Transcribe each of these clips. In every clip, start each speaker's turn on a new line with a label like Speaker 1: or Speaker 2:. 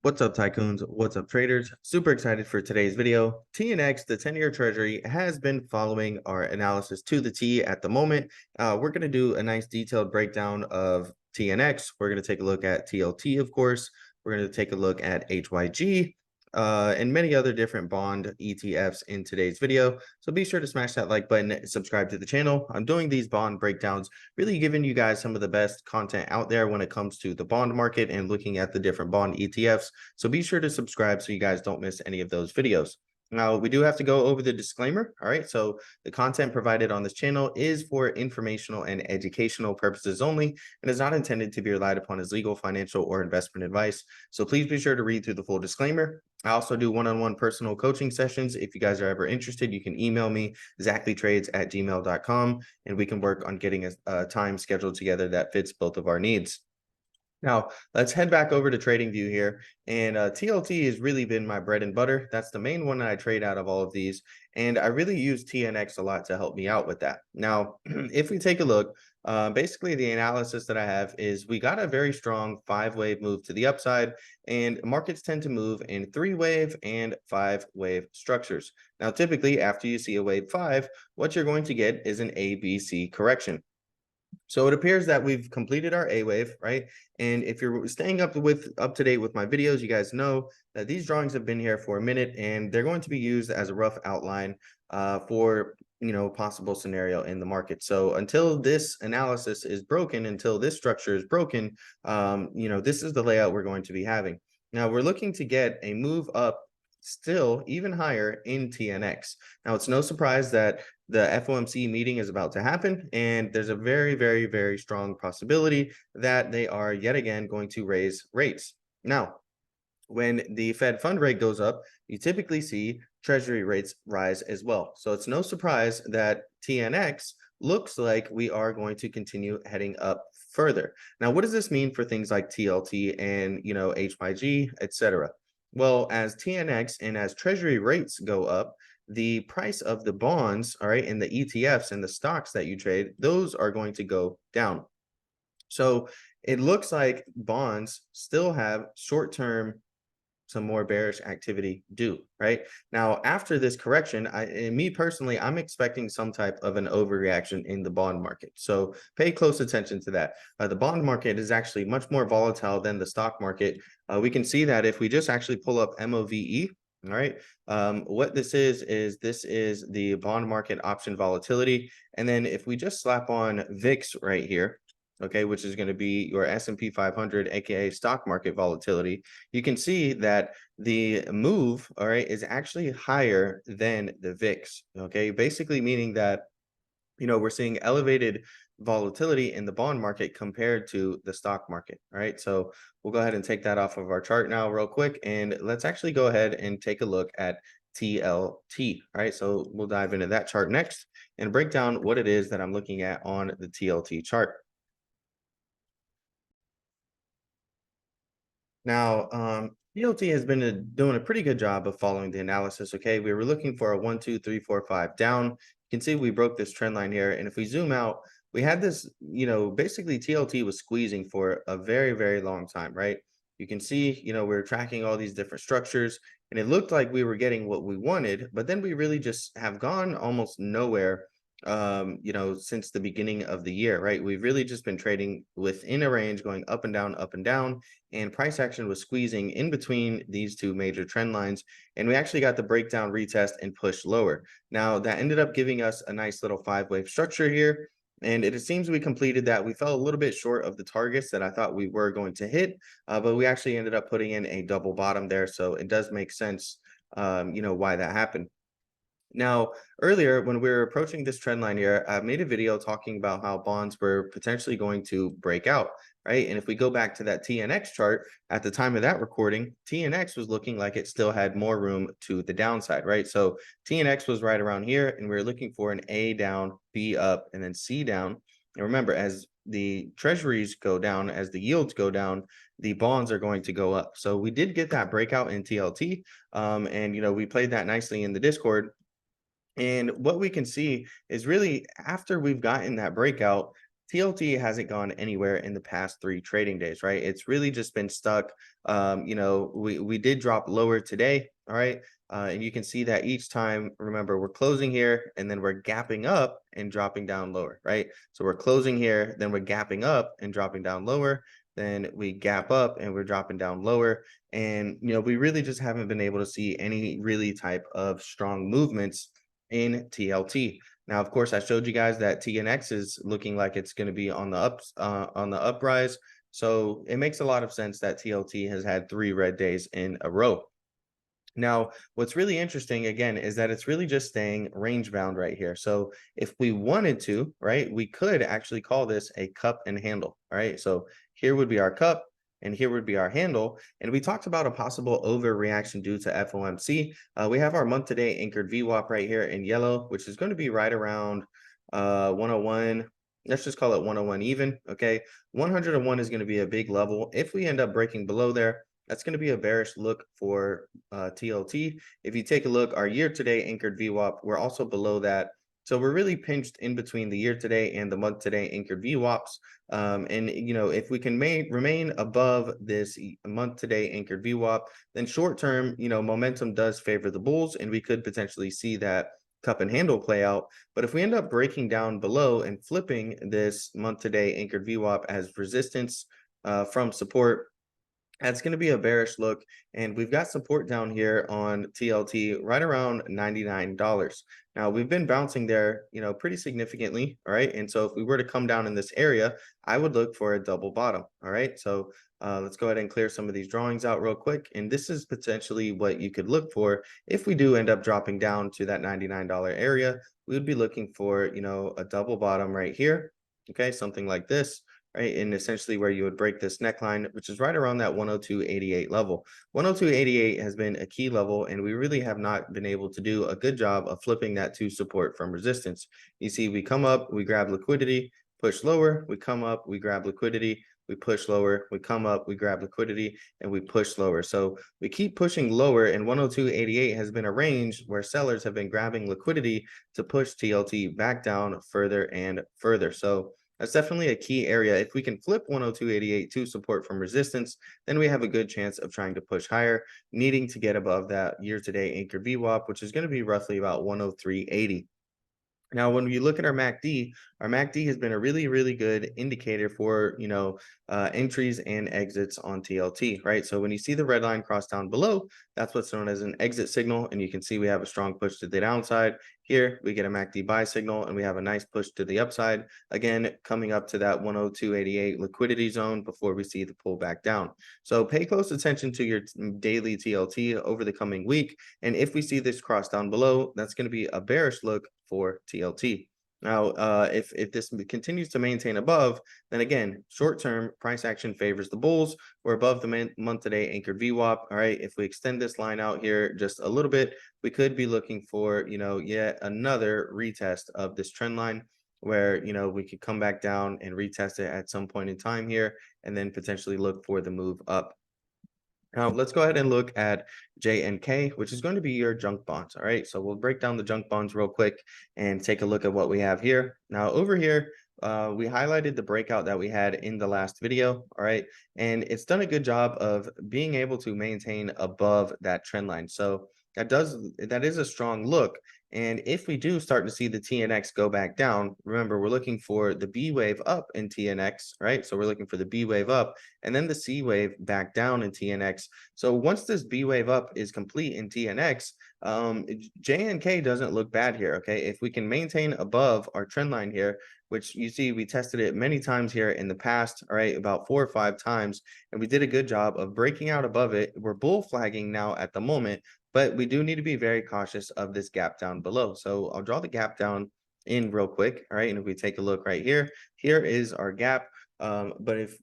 Speaker 1: What's up, tycoons? What's up, traders? Super excited for today's video. TNX, the 10-year treasury, has been following our analysis to the T at the moment. We're going to do a nice detailed breakdown of TNX. We're going to take a look at TLT, of course. We're going to take a look at HYG and many other different bond ETFs in today's video. So be sure to smash that like button, subscribe to the channel. I'm doing these bond breakdowns, really giving you guys some of the best content out there when it comes to the bond market and looking at the different bond ETFs. So be sure to subscribe so you guys don't miss any of those videos. Now, we do have to go over the disclaimer. All right. So the content provided on this channel is for informational and educational purposes only and is not intended to be relied upon as legal, financial, or investment advice. So please be sure to read through the full disclaimer. I also do one-on-one personal coaching sessions. If you guys are ever interested, you can email me, zachleytrades@gmail.com, and we can work on getting a time scheduled together that fits both of our needs. Now, let's head back over to TradingView here. And TLT has really been my bread and butter. That's the main one that I trade out of all of these. And I really use TNX a lot to help me out with that. Now, if we take a look, basically the analysis that I have is we got a very strong 5-wave move to the upside, and markets tend to move in 3-wave and 5-wave structures. Now, typically after you see a wave 5, what you're going to get is an ABC correction. So it appears that we've completed our A wave, right? And if you're staying up to date with my videos, you guys know that these drawings have been here for a minute, and they're going to be used as a rough outline for possible scenario in the market. So until this analysis is broken, until this structure is broken, this is the layout we're going to be having. Now we're looking to get a move up still even higher in TNX. Now, it's no surprise that the FOMC meeting is about to happen, and there's a very, very, very strong possibility that they are yet again going to raise rates. Now, when the Fed fund rate goes up, you typically see treasury rates rise as well. So it's no surprise that TNX looks like we are going to continue heading up further. Now, what does this mean for things like TLT and, HYG, etc.? Well, as TNX and as treasury rates go up, the price of the bonds, all right, and the ETFs and the stocks that you trade, those are going to go down. So it looks like bonds still have short-term, some more bearish activity due, right? Now, after this correction, me personally, I'm expecting some type of an overreaction in the bond market. So pay close attention to that. The bond market is actually much more volatile than the stock market. We can see that if we just actually pull up MOVE, all right. What this is this is the bond market option volatility. And then if we just slap on VIX right here, okay, which is going to be your S&P 500, aka stock market volatility, you can see that the move, all right, is actually higher than the VIX, okay, basically meaning that, we're seeing elevated volatility in the bond market compared to the stock market, all right? So we'll go ahead and take that off of our chart now real quick, and let's actually go ahead and take a look at TLT, all right? So we'll dive into that chart next and break down what it is that I'm looking at on the TLT chart. Now, TLT has been doing a pretty good job of following the analysis. Okay, we were looking for a 1, 2, 3, 4, 5 down. You can see we broke this trend line here, and if we zoom out, we had this. Basically TLT was squeezing for a very, very long time, right? You can see, we were tracking all these different structures, and it looked like we were getting what we wanted, but then we really just have gone almost nowhere since the beginning of the year, right? We've really just been trading within a range going up and down, and price action was squeezing in between these two major trend lines, and we actually got the breakdown, retest, and push lower. Now that ended up giving us a nice little 5-wave structure here, and it seems we completed that. We fell a little bit short of the targets that I thought we were going to hit, but we actually ended up putting in a double bottom there, so it does make sense why that happened. Now, earlier when we were approaching this trend line here, I made a video talking about how bonds were potentially going to break out, right? And if we go back to that TNX chart, at the time of that recording, TNX was looking like it still had more room to the downside, right? So TNX was right around here, and we were looking for an A down, B up, and then C down. And remember, as the treasuries go down, as the yields go down, the bonds are going to go up. So we did get that breakout in TLT, and we played that nicely in the Discord. And what we can see is really after we've gotten that breakout, TLT hasn't gone anywhere in the past 3 trading days, right? It's really just been stuck. We did drop lower today, all right? And you can see that each time, remember, we're closing here and then we're gapping up and dropping down lower, right? So we're closing here, then we're gapping up and dropping down lower. Then we gap up and we're dropping down lower. And, we really just haven't been able to see any really type of strong movements in TLT. Now, of course, I showed you guys that TNX is looking like it's going to be on the uprise. So it makes a lot of sense that TLT has had 3 red days in a row. Now, what's really interesting again is that it's really just staying range bound right here. So if we wanted to, right, we could actually call this a cup and handle. All right. So here would be our cup and here would be our handle. And we talked about a possible overreaction due to FOMC. We have our month to day anchored VWAP right here in yellow, which is going to be right around 101. Let's just call it 101 even. Okay. 101 is going to be a big level. If we end up breaking below there, that's going to be a bearish look for TLT. If you take a look, our year-to-date anchored VWAP, we're also below that. So we're really pinched in between the year-to-date and the month-to-date anchored VWAPs. If we can remain above this month-to-date anchored VWAP, then short-term, momentum does favor the bulls, and we could potentially see that cup and handle play out. But if we end up breaking down below and flipping this month-to-date anchored VWAP as resistance from support, that's going to be a bearish look, and we've got support down here on TLT right around $99. Now, we've been bouncing there, pretty significantly, all right? And so if we were to come down in this area, I would look for a double bottom, all right? So let's go ahead and clear some of these drawings out real quick, and this is potentially what you could look for if we do end up dropping down to that $99 area. We would be looking for, a double bottom right here, okay? Something like this. Right, and essentially where you would break this neckline, which is right around that 102.88 level. 102.88 has been a key level, and we really have not been able to do a good job of flipping that to support from resistance. You see, we come up, we grab liquidity, push lower, we come up, we grab liquidity, we push lower, we come up, we grab liquidity, and we push lower. So we keep pushing lower, and 102.88 has been a range where sellers have been grabbing liquidity to push TLT back down further and further. So that's definitely a key area. If we can flip 102.88 to support from resistance, then we have a good chance of trying to push higher, needing to get above that year-to-date anchor VWAP, which is going to be roughly about 103.80. Now, when we look at our MACD has been a really, really good indicator for, entries and exits on TLT, right? So when you see the red line cross down below, that's what's known as an exit signal. And you can see we have a strong push to the downside. Here, we get a MACD buy signal, and we have a nice push to the upside. Again, coming up to that 102.88 liquidity zone before we see the pull back down. So pay close attention to your daily TLT over the coming week. And if we see this cross down below, that's going to be a bearish look for TLT. Now, if this continues to maintain above, then again, short-term price action favors the bulls. We're above the month-to-day anchored VWAP. All right, if we extend this line out here just a little bit, we could be looking for, yet another retest of this trend line where, we could come back down and retest it at some point in time here, and then potentially look for the move up. Now, let's go ahead and look at JNK, which is going to be your junk bonds. All right, so we'll break down the junk bonds real quick and take a look at what we have here. Now, over here, we highlighted the breakout that we had in the last video. All right, and it's done a good job of being able to maintain above that trend line. So that is a strong look. And if we do start to see the TNX go back down, remember, we're looking for the B wave up in TNX, right? So we're looking for the B wave up and then the C wave back down in TNX. So once this B wave up is complete in TNX, JNK doesn't look bad here, okay? If we can maintain above our trend line here, which you see we tested it many times here in the past, all right, about 4 or 5 times, and we did a good job of breaking out above it. We're bull flagging now at the moment, but we do need to be very cautious of this gap down below. So I'll draw the gap down in real quick. All right. And if we take a look right here, here is our gap. But if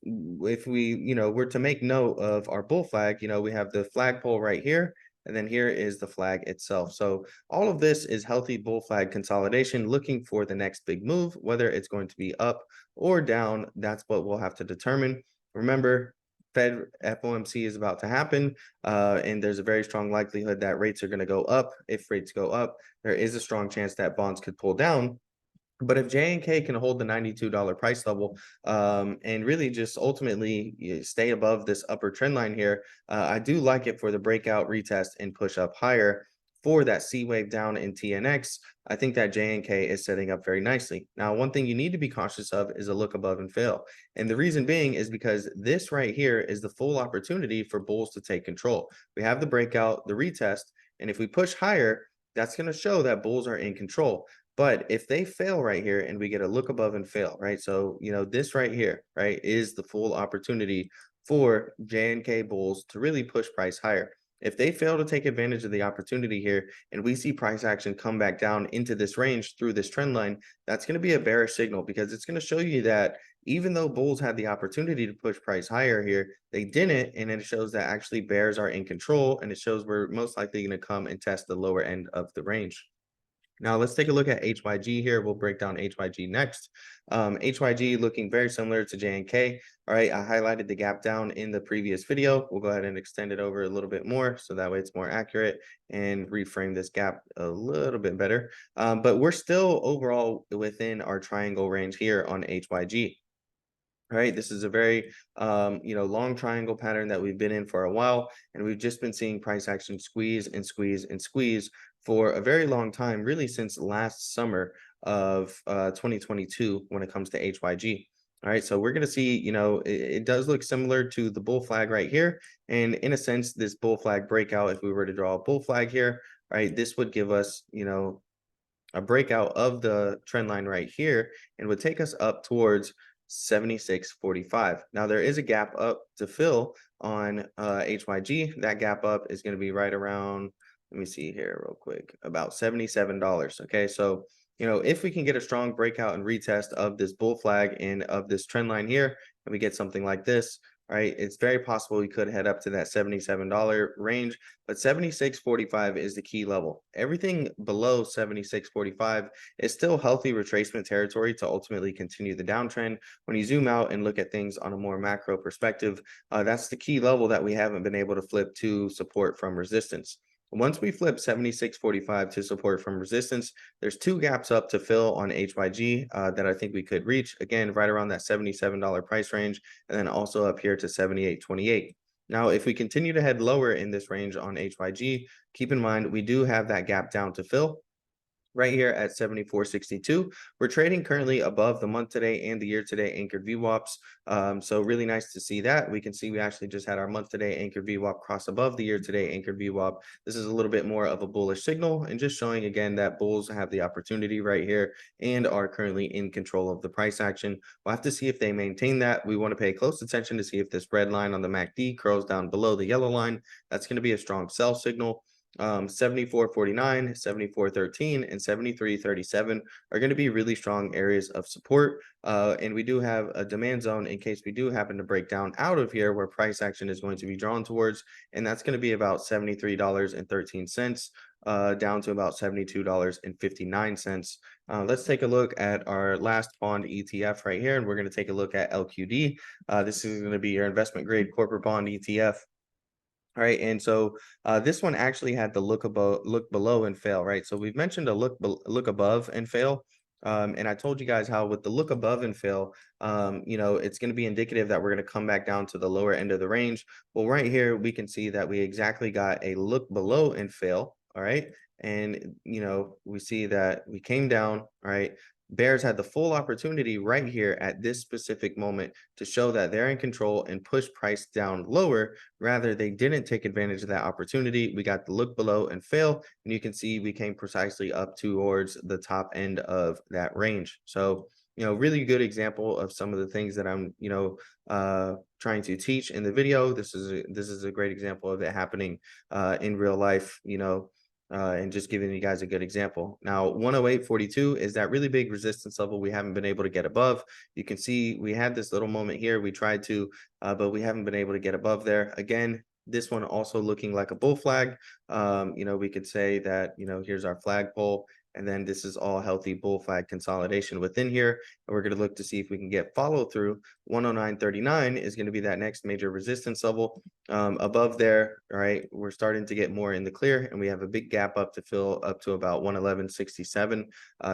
Speaker 1: we, were to make note of our bull flag, we have the flagpole right here. And then here is the flag itself. So all of this is healthy bull flag consolidation, looking for the next big move, whether it's going to be up or down. That's what we'll have to determine. Remember, Fed FOMC is about to happen, and there's a very strong likelihood that rates are going to go up. If rates go up, there is a strong chance that bonds could pull down. But if JNK can hold the $92 price level and really just ultimately stay above this upper trend line here, I do like it for the breakout, retest, and push up higher for that C wave down in TNX. I think that JNK is setting up very nicely. Now, one thing you need to be cautious of is a look above and fail. And the reason being is because this right here is the full opportunity for bulls to take control. We have the breakout, the retest, and if we push higher, that's going to show that bulls are in control. But if they fail right here and we get a look above and fail, right? So, this right here, right, is the full opportunity for JNK bulls to really push price higher. If they fail to take advantage of the opportunity here and we see price action come back down into this range through this trend line, that's going to be a bearish signal because it's going to show you that even though bulls had the opportunity to push price higher here, they didn't. And it shows that actually bears are in control, and it shows we're most likely going to come and test the lower end of the range. Now let's take a look at HYG here. We'll break down HYG next. HYG looking very similar to JNK. All right, I highlighted the gap down in the previous video. We'll go ahead and extend it over a little bit more so that way it's more accurate and reframe this gap a little bit better. But we're still overall within our triangle range here on HYG. Right, this is a very long triangle pattern that we've been in for a while, and we've just been seeing price action squeeze and squeeze and squeeze for a very long time, really since last summer of 2022 when it comes to HYG. All right, so we're going to see, it does look similar to the bull flag right here, and in a sense, this bull flag breakout, if we were to draw a bull flag here, right, this would give us, a breakout of the trend line right here and would take us up towards 76.45. Now there is a gap up to fill on HYG. That gap up is going to be right around, let me see here real quick, about $77. Okay, so if we can get a strong breakout and retest of this bull flag and of this trend line here, and we get something like this, right, it's very possible we could head up to that $77 range, but 76.45 is the key level. Everything below 76.45 is still healthy retracement territory to ultimately continue the downtrend. When you zoom out and look at things on a more macro perspective, that's the key level that we haven't been able to flip to support from resistance. Once we flip 76.45 to support from resistance, there's two gaps up to fill on HYG that I think we could reach, again, right around that $77 price range, and then also up here to 78.28. Now, if we continue to head lower in this range on HYG, keep in mind we do have that gap down to fill right here at 74.62. We're trading currently above the month today and the year today anchored VWAPs. So really nice to see that. We can see we actually just had our month today anchored VWAP cross above the year today anchored VWAP. This is a little bit more of a bullish signal and just showing again that bulls have the opportunity right here and are currently in control of the price action. We'll have to see if they maintain that. We want to pay close attention to see if this red line on the MACD curls down below the yellow line. That's going to be a strong sell signal. 74.49, 74.13, and 73.37 are going to be really strong areas of support. And we do have a demand zone in case we do happen to break down out of here where price action is going to be drawn towards. And that's going to be about $73.13 down to about $72.59. Let's take a look at our last bond ETF right here. And we're going to take a look at LQD. This is going to be your investment grade corporate bond ETF. All right, and so this one actually had the look below, and fail, right? So we've mentioned a look above and fail, and I told you guys how with the look above and fail, it's going to be indicative that we're going to come back down to the lower end of the range. Well, right here we can see that we exactly got a look below and fail. All right, and we see that we came down. All right. Bears had the full opportunity right here at this specific moment to show that they're in control and push price down lower. Rather, they didn't take advantage of that opportunity. We got the look below and fail, and you can see we came precisely up towards the top end of that range. So, really good example of some of the things that I'm, trying to teach in the video. This is a great example of it happening in real life, and just giving you guys a good example. Now, 108.42 is that really big resistance level we haven't been able to get above. You can see we had this little moment here. We tried to, but we haven't been able to get above there. Again, this one also looking like a bull flag. We could say that, here's our flagpole. And then this is all healthy bull flag consolidation within here. And we're going to look to see if we can get follow through. 109.39 is going to be that next major resistance level. Above there, all right, we're starting to get more in the clear, and we have a big gap up to fill up to about 111.67.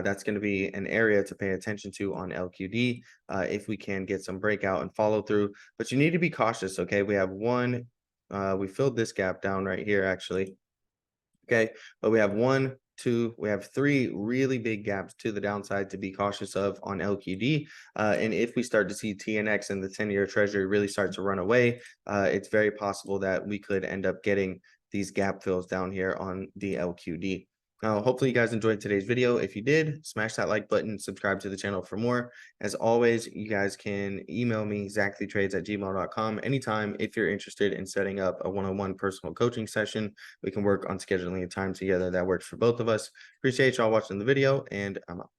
Speaker 1: That's going to be an area to pay attention to on LQD if we can get some breakout and follow through. But you need to be cautious, okay? We have one, we filled this gap down right here, actually. Okay, but we have one, two, we have three really big gaps to the downside to be cautious of on LQD. And if we start to see TNX and the 10-year treasury really start to run away, it's very possible that we could end up getting these gap fills down here on the LQD. Now, hopefully you guys enjoyed today's video. If you did, smash that like button, subscribe to the channel for more. As always, you guys can email me exactlytrades@gmail.com anytime if you're interested in setting up a one-on-one personal coaching session. We can work on scheduling a time together that works for both of us. Appreciate y'all watching the video, and I'm out.